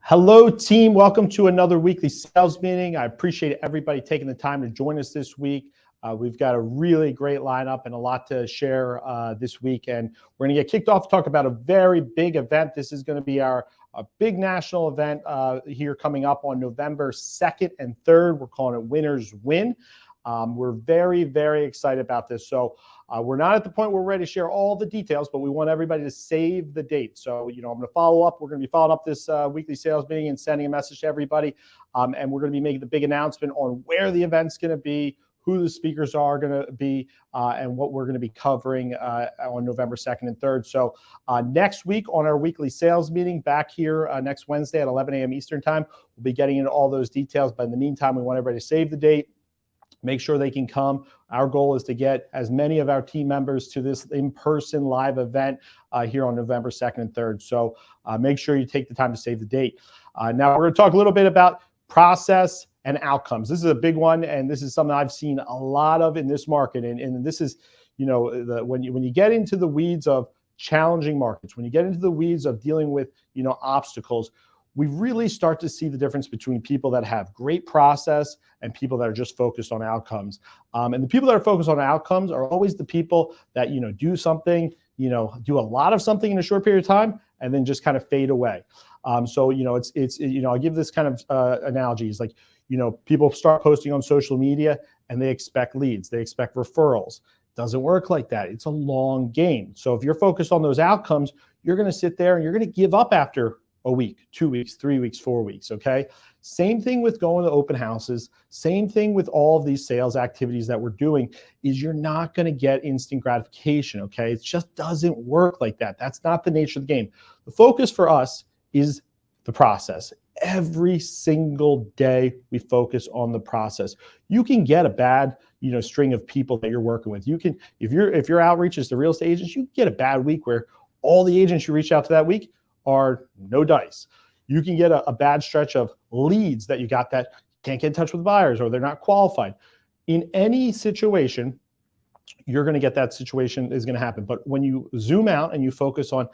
Hello, team. Welcome to another weekly sales meeting. I appreciate everybody taking the time to join us this week. We've got a really great lineup and a lot to share this week. And we're going to get kicked off to talk about a very big event. This is going to be our big national event here coming up on November 2nd and 3rd. We're calling it Winners Win. We're very, very excited about this. So we're not at the point where we're ready to share all the details, but we want everybody to save the date. So, I'm going to follow up. We're going to be following up this weekly sales meeting and sending a message to everybody. And we're going to be making the big announcement on where the event's going to be, who the speakers are going to be, and what we're going to be covering on November 2nd and 3rd. So next week on our weekly sales meeting back here next Wednesday at 11 a.m. Eastern time, we'll be getting into all those details. But in the meantime, we want everybody to save the date. Make sure they can come. Our goal is to get as many of our team members to this in-person live event here on November 2nd and 3rd. So make sure you take the time to save the date. Now we're going to talk a little bit about process and outcomes. This is a big one, and this is something I've seen a lot of in this market. And this is, when you get into the weeds of challenging markets, when you get into the weeds of dealing with, obstacles, we really start to see the difference between people that have great process and people that are just focused on outcomes. And the people that are focused on outcomes are always the people that, do something, do a lot of something in a short period of time and then just kind of fade away. So, I'll give this kind of analogies like, people start posting on social media and they expect leads, they expect referrals. Doesn't work like that. It's a long game. So if you're focused on those outcomes, you're going to sit there and you're going to give up after a week, 2 weeks, 3 weeks, 4 weeks, okay? Same thing with going to open houses. Same thing with all of these sales activities that we're doing is you're not going to get instant gratification, okay? It just doesn't work like that. That's not the nature of the game. The focus for us is the process. Every single day we focus on the process. You can get a bad, string of people that you're working with. You can, if your outreach is to real estate agents, you can get a bad week where all the agents you reach out to that week are no dice. You can get a bad stretch of leads that you got that can't get in touch with buyers or they're not qualified. In any situation, you're going to get that situation is going to happen. But when you zoom out and you focus on,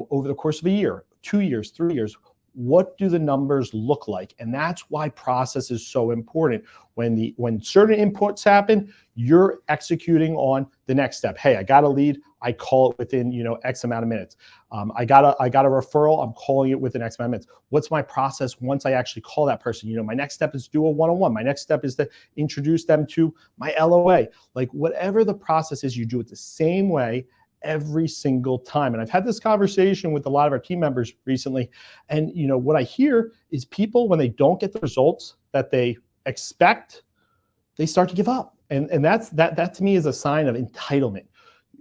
over the course of a year, 2 years, 3 years, what do the numbers look like? And that's why process is so important. When certain inputs happen, you're executing on the next step. Hey, I got a lead. I call it within, X amount of minutes. I got a referral. I'm calling it within X amount of minutes. What's my process once I actually call that person? My next step is to do a one-on-one. My next step is to introduce them to my LOA. Like whatever the process is, you do it the same way every single time. And I've had this conversation with a lot of our team members recently. And what I hear is people, when they don't get the results that they expect, they start to give up. And that to me is a sign of entitlement.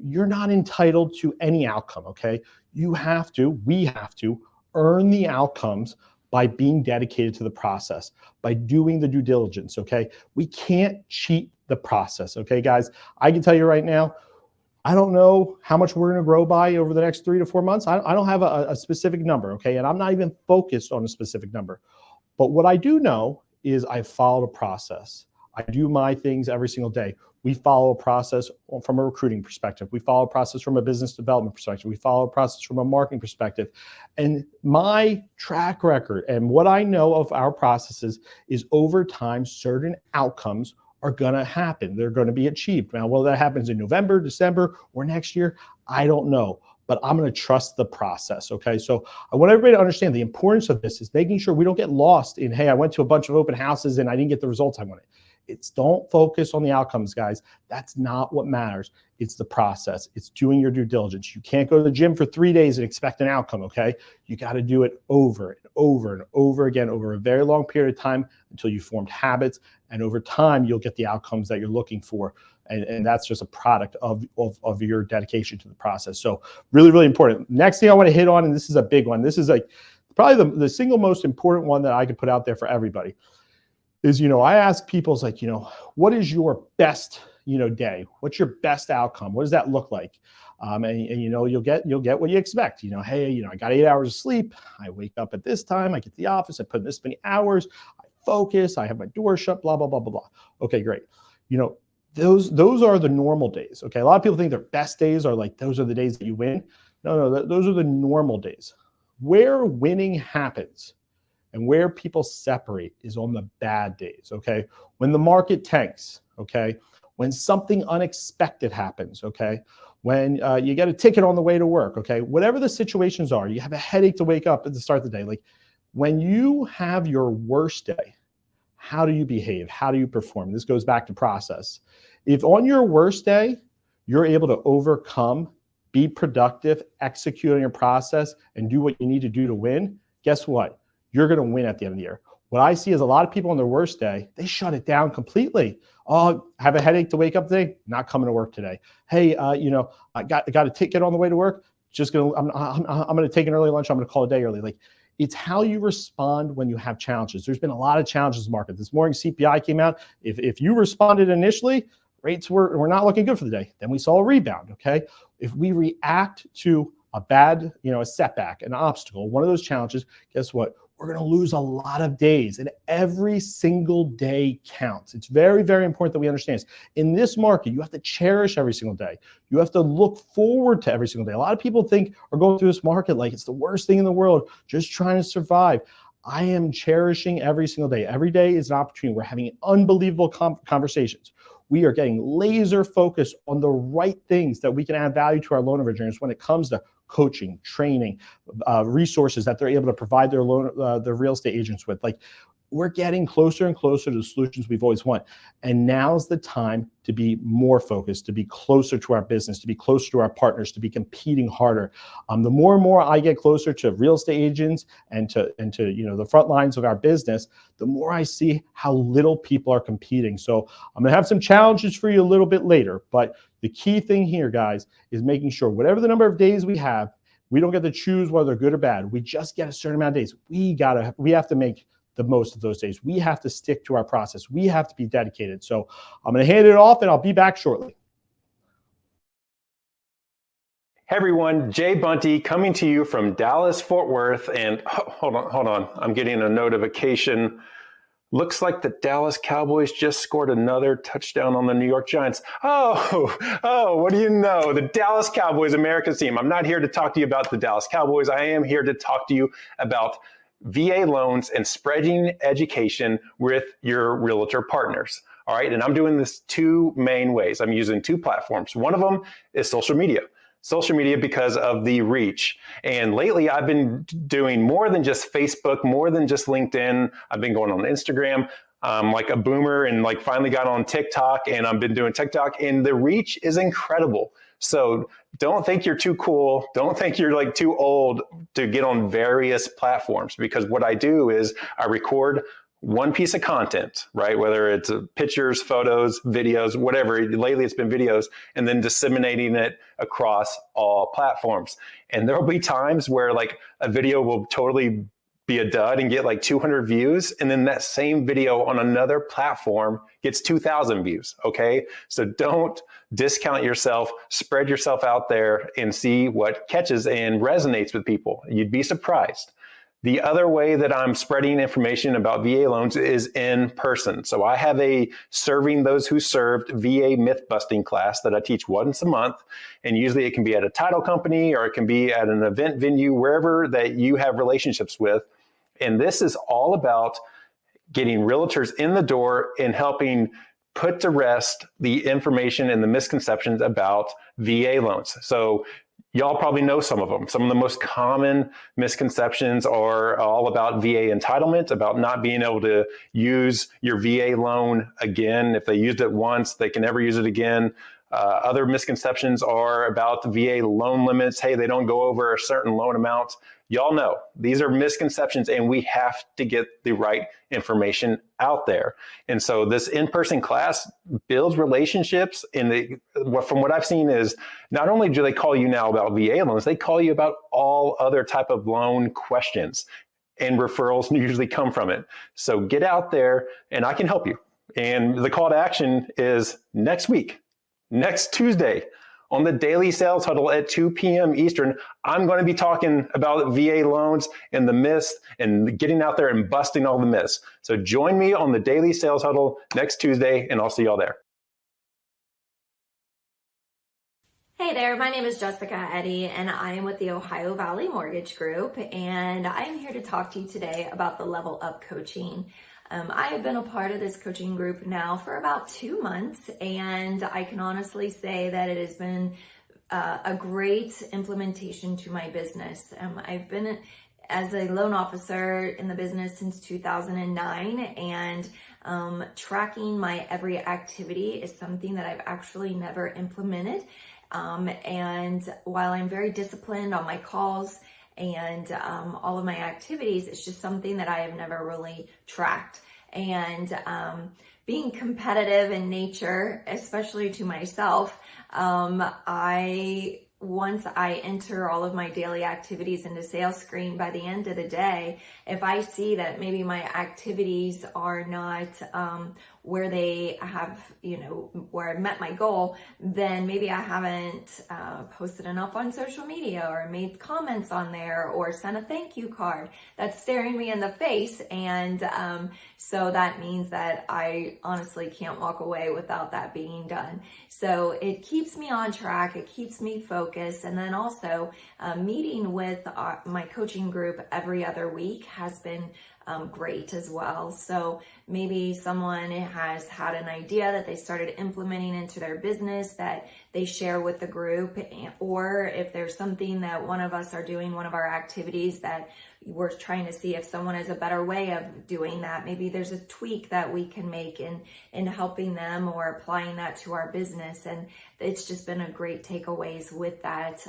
You're not entitled to any outcome, okay? We have to earn the outcomes by being dedicated to the process, by doing the due diligence, okay? We can't cheat the process, okay, guys? I can tell you right now, I don't know how much we're going to grow by over the next 3 to 4 months. I don't have a specific number, okay? And I'm not even focused on a specific number. But what I do know is I follow a process. I do my things every single day. We follow a process from a recruiting perspective. We follow a process from a business development perspective. We follow a process from a marketing perspective. And my track record and what I know of our processes is over time, certain outcomes are going to happen. They're going to be achieved. Now, whether that happens in November, December, or next year, I don't know. But I'm going to trust the process, okay? So I want everybody to understand the importance of this is making sure we don't get lost in, hey, I went to a bunch of open houses and I didn't get the results I wanted. Don't focus on the outcomes, guys. That's not what matters. It's the process. It's doing your due diligence. You can't go to the gym for 3 days and expect an outcome, okay? You got to do it over and over and over again over a very long period of time until you formed habits. And over time, you'll get the outcomes that you're looking for. And that's just a product of your dedication to the process. So really, really important. Next thing I want to hit on, and this is a big one. This is like probably the single most important one that I could put out there for everybody. Is, I ask people, it's like, what is your best, day? What's your best outcome? What does that look like? And you'll get what you expect. Hey, I got 8 hours of sleep. I wake up at this time. I get to the office. I put in this many hours. I focus. I have my door shut. Blah blah blah blah blah. Okay, great. Those are the normal days. Okay, a lot of people think their best days are like those are the days that you win. No, those are the normal days. Where winning happens And where people separate is on the bad days, okay? When the market tanks, okay? When something unexpected happens, okay? When you get a ticket on the way to work, okay? Whatever the situations are, you have a headache to wake up at the start of the day. Like when you have your worst day, how do you behave? How do you perform? This goes back to process. If on your worst day, you're able to overcome, be productive, execute on your process, and do what you need to do to win, guess what? You're going to win at the end of the year. What I see is a lot of people on their worst day, they shut it down completely. Oh, have a headache to wake up today? Not coming to work today. Hey, I got a ticket on the way to work. I'm gonna take an early lunch. I'm gonna call a day early. Like, it's how you respond when you have challenges. There's been a lot of challenges in the market. This morning CPI came out. If you responded initially, rates were not looking good for the day. Then we saw a rebound. Okay, if we react to a bad, a setback, an obstacle, one of those challenges, guess what? We're going to lose a lot of days, and every single day counts. It's very, very important that we understand this. In this market, you have to cherish every single day. You have to look forward to every single day. A lot of people are going through this market like it's the worst thing in the world, just trying to survive. I am cherishing every single day. Every day is an opportunity. We're having unbelievable conversations. We are getting laser focused on the right things that we can add value to our loan originators when it comes to coaching, training, resources that they're able to provide their real estate agents with. Like, we're getting closer and closer to the solutions we've always wanted. And now's the time to be more focused, to be closer to our business, to be closer to our partners, to be competing harder. The more and more I get closer to real estate agents and to the front lines of our business, the more I see how little people are competing. So I'm gonna have some challenges for you a little bit later, but the key thing here, guys, is making sure whatever the number of days we have, we don't get to choose whether they're good or bad. We just get a certain amount of days. We have to make the most of those days. We have to stick to our process. We have to be dedicated. So I'm going to hand it off and I'll be back shortly. Hey everyone, Jay Bunte coming to you from Dallas, Fort Worth. And hold on. I'm getting a notification. Looks like the Dallas Cowboys just scored another touchdown on the New York Giants. Oh, what do you know? The Dallas Cowboys, America's team. I'm not here to talk to you about the Dallas Cowboys. I am here to talk to you about VA loans and spreading education with your realtor partners. All right. And I'm doing this two main ways. I'm using two platforms. One of them is social media. Social media because of the reach. And lately I've been doing more than just Facebook, more than just LinkedIn. I've been going on Instagram. I'm like a boomer and like finally got on TikTok, and I've been doing TikTok, and the reach is incredible. So don't think you're too cool. Don't think you're like too old to get on various platforms, because what I do is I record one piece of content, right? Whether it's pictures, photos, videos, whatever. Lately it's been videos, and then disseminating it across all platforms. And there'll be times where like a video will totally be a dud and get like 200 views, and then that same video on another platform gets 2,000 views, okay? So don't discount yourself, spread yourself out there and see what catches and resonates with people. You'd be surprised. The other way that I'm spreading information about VA loans is in person. So I have a Serving Those Who Served VA myth busting class that I teach once a month. And usually it can be at a title company or it can be at an event venue, wherever that you have relationships with. And this is all about getting realtors in the door and helping put to rest the information and the misconceptions about VA loans. So y'all probably know some of them. Some of the most common misconceptions are all about VA entitlement, about not being able to use your VA loan again. If they used it once, they can never use it again. Other misconceptions are about the VA loan limits. Hey, they don't go over a certain loan amount. Y'all know these are misconceptions, and we have to get the right information out there. And so this in-person class builds relationships. And from what I've seen is not only do they call you now about VA loans, they call you about all other type of loan questions, and referrals usually come from it. So get out there and I can help you. And the call to action is next week. Next Tuesday on the Daily Sales Huddle at 2 p.m. Eastern, I'm going to be talking about VA loans and the myths and getting out there and busting all the myths. So join me on the Daily Sales Huddle next Tuesday, and I'll see y'all there. Hey there, my name is Jessica Eddy, and I am with the Ohio Valley Mortgage Group, and I am here to talk to you today about the Level Up Coaching. I have been a part of this coaching group now for about 2 months, and I can honestly say that it has been a great implementation to my business. I've been as a loan officer in the business since 2009, and tracking my every activity is something that I've actually never implemented. And while I'm very disciplined on my calls and all of my activities, it's just something that I have never really tracked. And being competitive in nature, especially to myself, once I enter all of my daily activities into sales screen, by the end of the day, if I see that maybe my activities are not where they have, where I met my goal, then maybe I haven't posted enough on social media or made comments on there or sent a thank you card. That's staring me in the face. And so that means that I honestly can't walk away without that being done. So it keeps me on track. It keeps me focused. And then also meeting with my coaching group every other week has been great as well. So maybe someone has had an idea that they started implementing into their business that they share with the group, or if there's something that one of us are doing, one of our activities that we're trying to see if someone has a better way of doing that. Maybe there's a tweak that we can make in helping them or applying that to our business. And it's just been a great takeaways with that.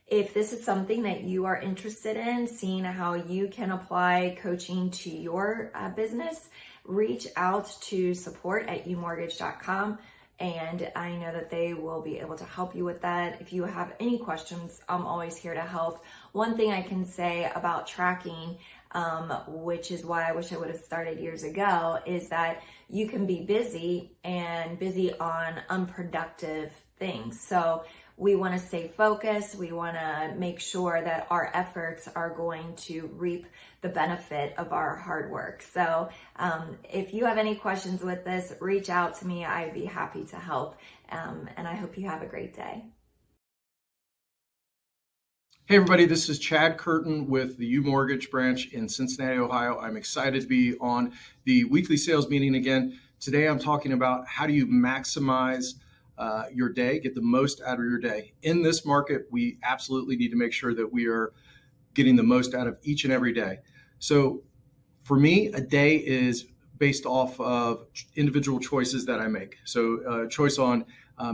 If this is something that you are interested in, seeing how you can apply coaching to your business, reach out to support@umortgage.com, and I know that they will be able to help you with that. If you have any questions, I'm always here to help. One thing I can say about tracking, which is why I wish I would have started years ago, is that you can be busy on unproductive things. So we want to stay focused. We want to make sure that our efforts are going to reap the benefit of our hard work. So if you have any questions with this, reach out to me. I'd be happy to help. And I hope you have a great day. Hey everybody, this is Chad Curtin with the UMortgage branch in Cincinnati, Ohio. I'm excited to be on the weekly sales meeting again. Today I'm talking about how do you maximize your day, get the most out of your day. In this market, we absolutely need to make sure that we are getting the most out of each and every day. So for me, a day is based off of individual choices that I make. So a choice on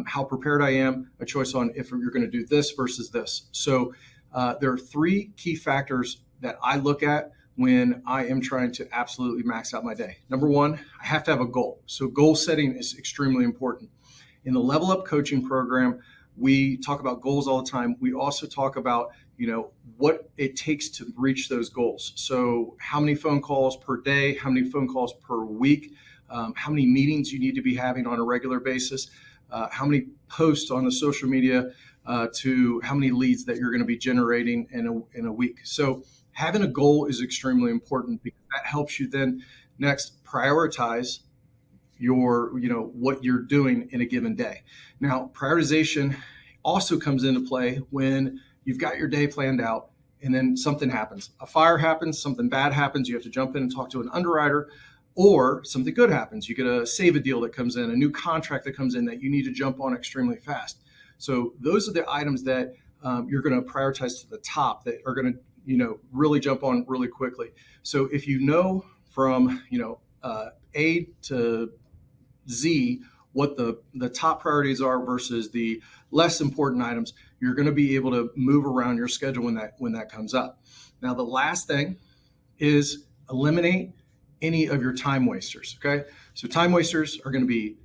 how prepared I am, a choice on if you're going to do this versus this. So there are 3 key factors that I look at when I am trying to absolutely max out my day. Number 1, I have to have a goal. So goal setting is extremely important. In the Level Up Coaching Program, we talk about goals all the time. We also talk about, what it takes to reach those goals. So how many phone calls per day, how many phone calls per week, how many meetings you need to be having on a regular basis, how many posts on the social media, to how many leads that you're going to be generating in a week. So having a goal is extremely important because that helps you then next prioritize your, what you're doing in a given day. Now, prioritization also comes into play when you've got your day planned out and then something happens. A fire happens, something bad happens, you have to jump in and talk to an underwriter, or something good happens. You get a save-a deal that comes in, a new contract that comes in that you need to jump on extremely fast. So those are the items that you're going to prioritize to the top that are going to, really jump on really quickly. So if you know from, A to Z what the top priorities are versus the less important items, you're going to be able to move around your schedule when that comes up. Now, the last thing is eliminate any of your time wasters. Okay, so time wasters are going to be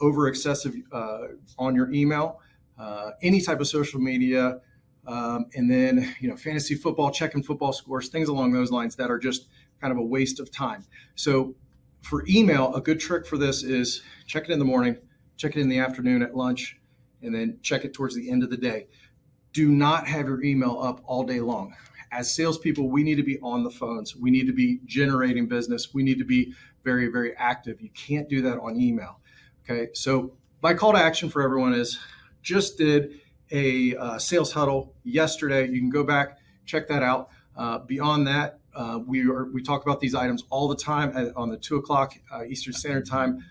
over excessive on your email, any type of social media, and then fantasy football, checking football scores, things along those lines that are just kind of a waste of time. So for email, a good trick for this is check it in the morning, check it in the afternoon at lunch, and then check it towards the end of the day. Do not have your email up all day long. As salespeople, we need to be on the phones. We need to be generating business. We need to be very, very active. You can't do that on email. Okay, so my call to action for everyone is just did a sales huddle yesterday. You can go back, check that out. Beyond that, we talk about these items all the time on the 2:00 Eastern Standard Time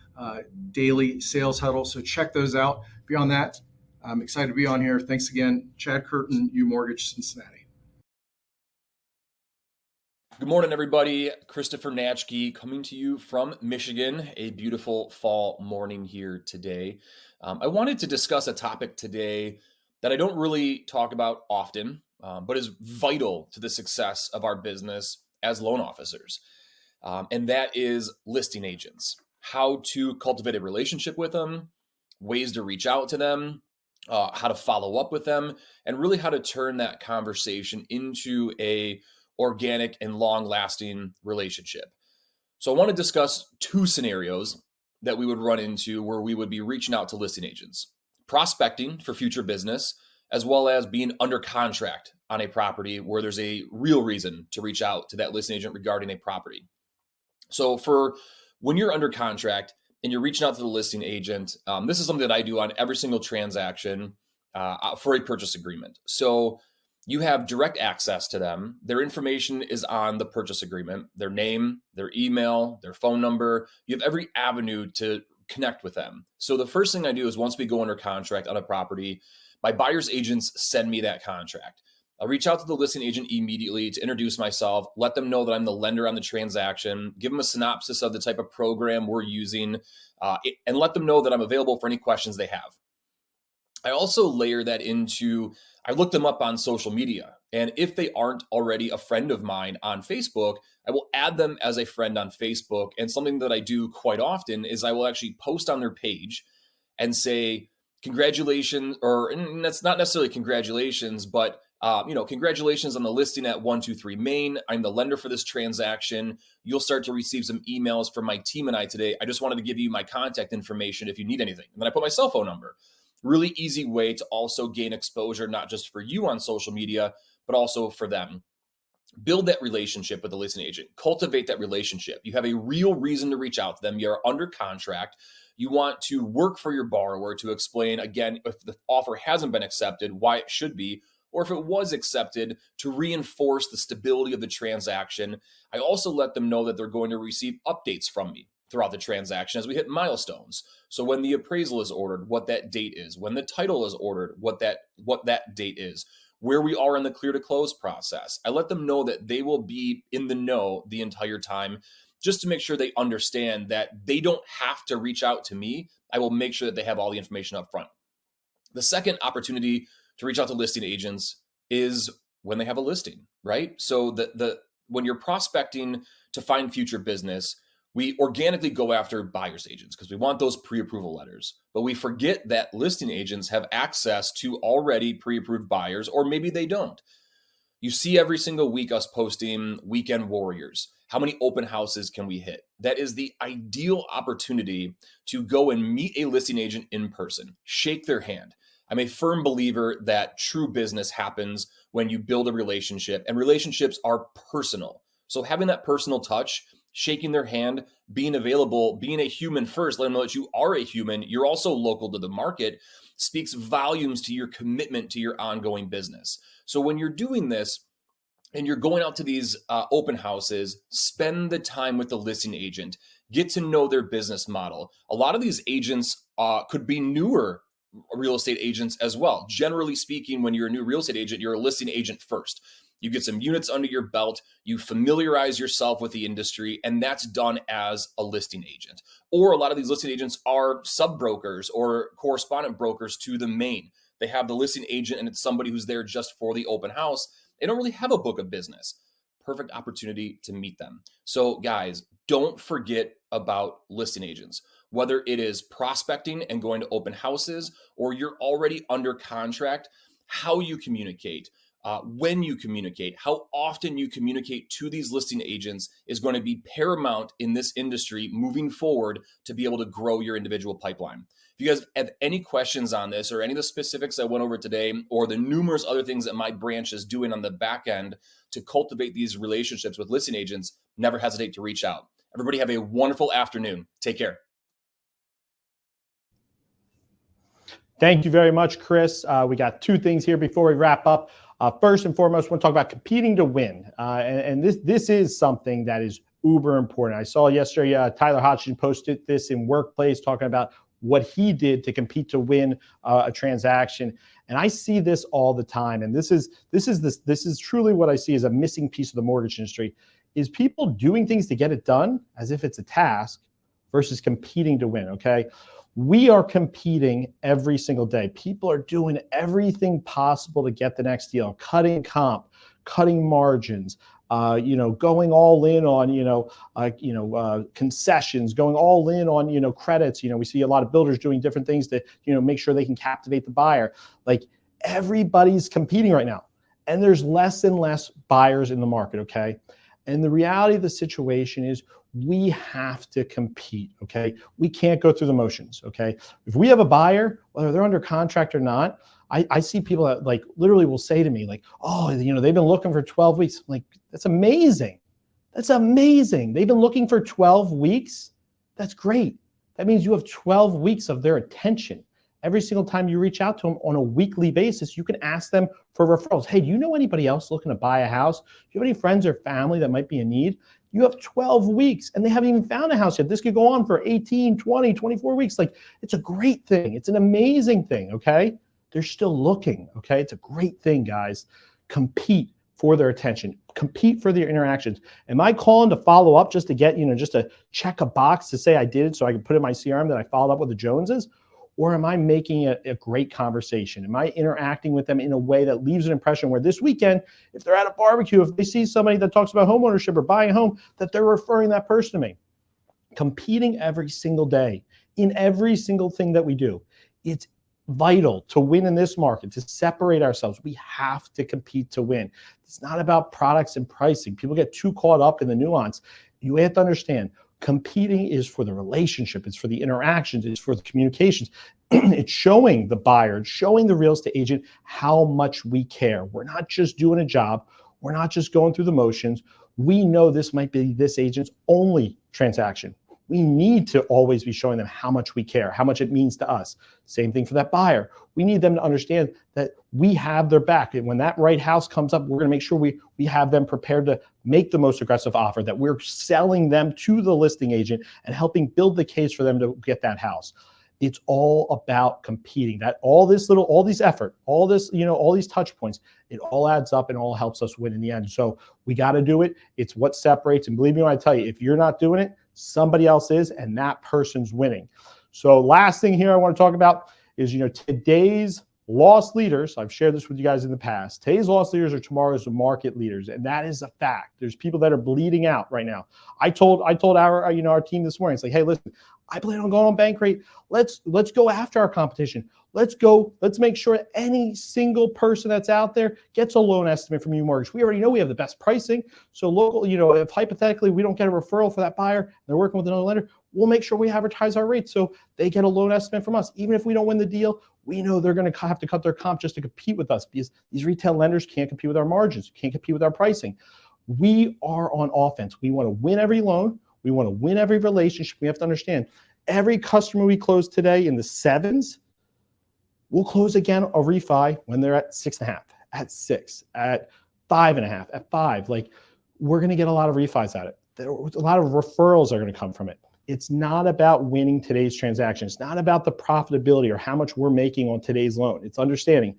daily sales huddle. So check those out. Beyond that, I'm excited to be on here. Thanks again, Chad Curtin, UMortgage Cincinnati. Good morning, everybody. Kristopher Natschke coming to you from Michigan. A beautiful fall morning here today. I wanted to discuss a topic today that I don't really talk about often, but is vital to the success of our business as loan officers. And that is listing agents. How to cultivate a relationship with them, ways to reach out to them, how to follow up with them, and really how to turn that conversation into a organic and long-lasting relationship. So I want to discuss two scenarios that we would run into where we would be reaching out to listing agents: prospecting for future business, as well as being under contract on a property where there's a real reason to reach out to that listing agent regarding a property. So for when you're under contract and you're reaching out to the listing agent, this is something that I do on every single transaction for a purchase agreement. So you have direct access to them. Their information is on the purchase agreement, their name, their email, their phone number. You have every avenue to connect with them. So the first thing I do is, once we go under contract on a property, my buyer's agents send me that contract. I'll reach out to the listing agent immediately to introduce myself, let them know that I'm the lender on the transaction, give them a synopsis of the type of program we're using, and let them know that I'm available for any questions they have. I also layer that into, I look them up on social media. And if they aren't already a friend of mine on Facebook, I will add them as a friend on Facebook. And something that I do quite often is I will actually post on their page and say, congratulations, and that's not necessarily congratulations, but congratulations on the listing at 123 Main. I'm the lender for this transaction. You'll start to receive some emails from my team and I today. I just wanted to give you my contact information if you need anything. And then I put my cell phone number. Really easy way to also gain exposure, not just for you on social media, but also for them. Build that relationship with the listing agent. Cultivate that relationship. You have a real reason to reach out to them. You're under contract. You want to work for your borrower to explain, again, if the offer hasn't been accepted, why it should be, or if it was accepted, to reinforce the stability of the transaction. I also let them know that they're going to receive updates from me throughout the transaction as we hit milestones. So when the appraisal is ordered, what that date is, when the title is ordered, what that date is, where we are in the clear to close process. I let them know that they will be in the know the entire time, just to make sure they understand that they don't have to reach out to me. I will make sure that they have all the information up front. The second opportunity to reach out to listing agents is when they have a listing, right? So when you're prospecting to find future business, we organically go after buyer's agents because we want those pre-approval letters. But we forget that listing agents have access to already pre-approved buyers, or maybe they don't. You see every single week us posting weekend warriors. How many open houses can we hit? That is the ideal opportunity to go and meet a listing agent in person, shake their hand. I'm a firm believer that true business happens when you build a relationship, and relationships are personal. So having that personal touch, shaking their hand, being available, being a human first, let them know that you are a human, you're also local to the market, speaks volumes to your commitment to your ongoing business. So when you're doing this and you're going out to these open houses, spend the time with the listing agent, get to know their business model. A lot of these agents could be newer real estate agents as well. Generally speaking, when you're a new real estate agent, you're a listing agent first. You get some units under your belt, you familiarize yourself with the industry, and that's done as a listing agent. Or a lot of these listing agents are sub-brokers or correspondent brokers to the main. They have the listing agent and it's somebody who's there just for the open house. They don't really have a book of business. Perfect opportunity to meet them. So guys, don't forget about listing agents. Whether it is prospecting and going to open houses, or you're already under contract, how you communicate, when you communicate, how often you communicate to these listing agents is going to be paramount in this industry moving forward to be able to grow your individual pipeline. If you guys have any questions on this or any of the specifics I went over today, or the numerous other things that my branch is doing on the back end to cultivate these relationships with listing agents, never hesitate to reach out. Everybody have a wonderful afternoon. Take care. Thank you very much, Chris. We got two things here before we wrap up. First and foremost, I want to talk about competing to win. And this is something that is uber important. I saw yesterday Tyler Hodgson posted this in Workplace talking about what he did to compete to win a transaction. And I see this all the time. And this is truly what I see as a missing piece of the mortgage industry, is people doing things to get it done as if it's a task versus competing to win, okay? We are competing every single day. People are doing everything possible to get the next deal, cutting comp, cutting margins, going all in on, concessions, going all in on, credits. We see a lot of builders doing different things to, make sure they can captivate the buyer. Like, everybody's competing right now, and there's less and less buyers in the market, okay? And the reality of the situation is we have to compete, okay? We can't go through the motions, okay? If we have a buyer, whether they're under contract or not, I see people that like literally will say to me like, oh, they've been looking for 12 weeks. I'm like, that's amazing. That's amazing. They've been looking for 12 weeks. That's great. That means you have 12 weeks of their attention. Every single time you reach out to them on a weekly basis, you can ask them for referrals. Hey, do you know anybody else looking to buy a house? Do you have any friends or family that might be in need? You have 12 weeks and they haven't even found a house yet. This could go on for 18, 20, 24 weeks. Like, it's a great thing. It's an amazing thing, okay? They're still looking, okay? It's a great thing, guys. Compete for their attention. Compete for their interactions. Am I calling to follow up just to get, just to check a box to say I did it so I can put in my CRM that I followed up with the Joneses? Or am I making a great conversation? Am I interacting with them in a way that leaves an impression where this weekend, if they're at a barbecue, if they see somebody that talks about homeownership or buying a home, that they're referring that person to me? Competing every single day in every single thing that we do. It's vital to win in this market, to separate ourselves. We have to compete to win. It's not about products and pricing. People get too caught up in the nuance. You have to understand, competing is for the relationship. It's for the interactions. It's for the communications. It's showing the buyer, it's showing the real estate agent how much we care. We're not just doing a job. We're not just going through the motions. We know this might be this agent's only transaction. We need to always be showing them how much we care, how much it means to us. Same thing for that buyer. We need them to understand that we have their back. And when that right house comes up, we're going to make sure we have them prepared to make the most aggressive offer, that we're selling them to the listing agent and helping build the case for them to get that house. It's all about competing. That all this effort, all these touch points, it all adds up and all helps us win in the end. So we got to do it. It's what separates. And believe me when I tell you, if you're not doing it, somebody else is, and that person's winning. So last thing here I want to talk about is, today's loss leaders. I've shared this with you guys in the past. Today's loss leaders are tomorrow's market leaders, and that is a fact. There's people that are bleeding out right now. I told our team this morning, it's like, hey, listen, I plan on going on bank rate. Let's go after our competition. Let's make sure that any single person that's out there gets a loan estimate from UMortgage. We already know we have the best pricing. So local, if hypothetically we don't get a referral for that buyer, and they're working with another lender, we'll make sure we advertise our rates so they get a loan estimate from us. Even if we don't win the deal, we know they're going to have to cut their comp just to compete with us, because these retail lenders can't compete with our margins, can't compete with our pricing. We are on offense. We want to win every loan. We want to win every relationship. We have to understand, every customer we close today in the 7s, we'll close again a refi when they're at 6.5, at 6, at 5.5, at 5. Like, we're going to get a lot of refis at it. A lot of referrals are going to come from it. It's not about winning today's transaction. It's not about the profitability or how much we're making on today's loan. It's understanding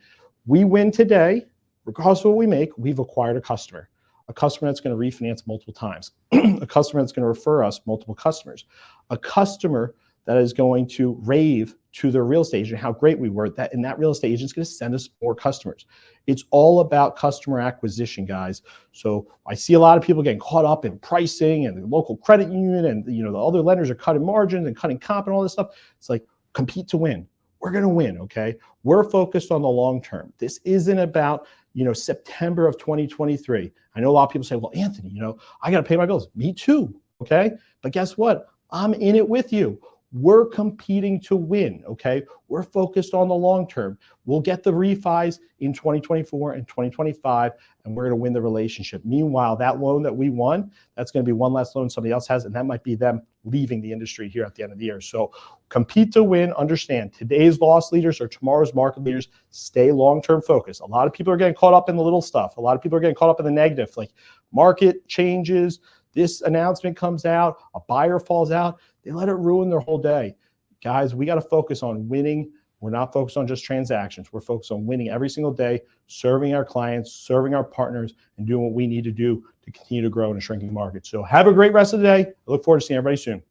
we win today, regardless of what we make, we've acquired a customer that's going to refinance multiple times, a customer that's going to refer us multiple customers, a customer that is going to rave to their real estate agent how great we were, and that real estate agent is going to send us more customers. It's all about customer acquisition, guys. So I see a lot of people getting caught up in pricing and the local credit union, and the other lenders are cutting margins and cutting comp and all this stuff. It's like, compete to win. We're going to win, okay? We're focused on the long term. This isn't about September of 2023. I know a lot of people say, well, Anthony, I got to pay my bills. Me too, okay? But guess what? I'm in it with you. we're competing to win, okay? We're focused on the long term. We'll get the refis in 2024 and 2025, and we're gonna win the relationship. Meanwhile, that loan that we won, that's gonna be one less loan somebody else has, and that might be them leaving the industry here at the end of the year. So compete to win, understand today's loss leaders are tomorrow's market leaders. Stay long-term focused. A lot of people are getting caught up in the little stuff. A lot of people are getting caught up in the negative, like market changes, this announcement comes out, a buyer falls out, they let it ruin their whole day. Guys, we got to focus on winning. We're not focused on just transactions. We're focused on winning every single day, serving our clients, serving our partners, and doing what we need to do to continue to grow in a shrinking market. So have a great rest of the day. I look forward to seeing everybody soon.